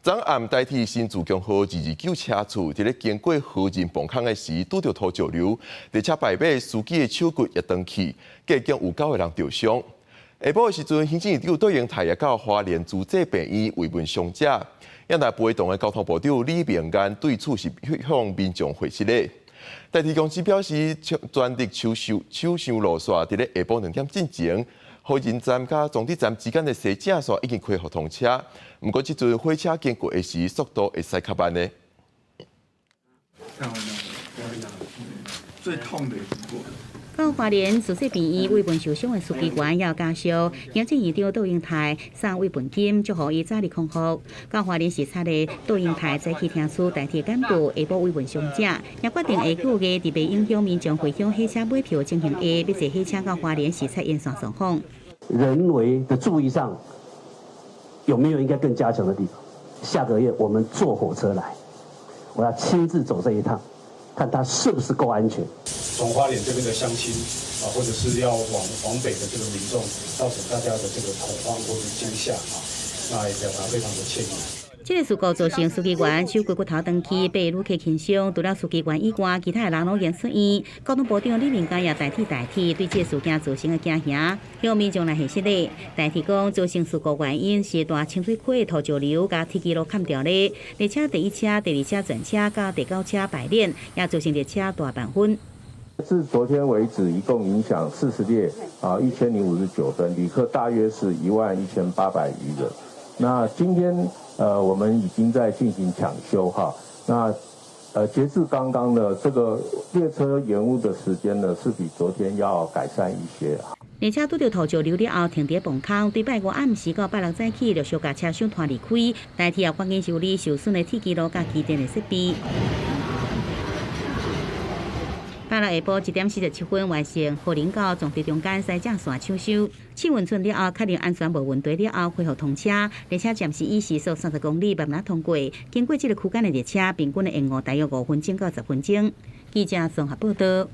昨暗代替新自强号229车次，伫咧经过河人崩坑的时，拄着土石流，列车败马，司机的手骨也断去，计共有9个人受伤。下晡的时阵，行政院长杜英泰也到花莲主治病院慰问伤者。也来陪同的交通部长李明安对此是向民众回示的。代替公司表示，专列手上路线伫咧下晡2点进前。河人站甲总体站之间的西正线已经恢复通车，不过这阵火车经过的时，速度会使较慢的。最痛的经过。到花莲主治病院慰问受伤的司机员也有家属，行政院长杜英泰送慰问金，祝福伊早日康复。到花莲视察的杜英泰早起听取代替干部下晡慰问伤者，也决定下9月伫未影响民众回乡火车买票进行要坐火车到花莲视察沿线状况。人为的注意上有没有应该更加强的地方？下个月我们坐火车来，我要亲自走这一趟，看它是不是够安全。从花莲这边的乡亲啊，或者是要往北的这个民众，造成大家的这个恐慌或者惊吓啊，那也表达非常的歉意。这个事故造成司机员手骨头断去，被旅客轻伤。除了司机员以外，其他的人拢验出院。交通部长李明嘉也代替对这事件造成的惊吓，向民众来解释的。代替讲，造成事故原因是大清水溪的土石流甲铁基路砍掉咧。列车第1车、第2车转车甲第9车排练，也造成列车大半昏。至昨天为止，一共影响40列1059人，旅客大约是11800余人。那今天我们已经在进行抢修哈。那截至刚刚呢，这个列车延误的时间呢是比昨天要改善一些。列车拄到土石流了后，停伫崩坑，对拜5暗时到拜6早起，陆续把车厢拖离开，代替也赶紧修理受损的铁基路甲机电的设备。拜6下晡1点47分完成河林到总地中间西正线抢修，试运村了后，确认安全无问题了后，恢复通车。列车暂时以时速30公里慢慢通过，经过这个区间的列车，平均的延误大约5分钟到10分钟。记者综合报道。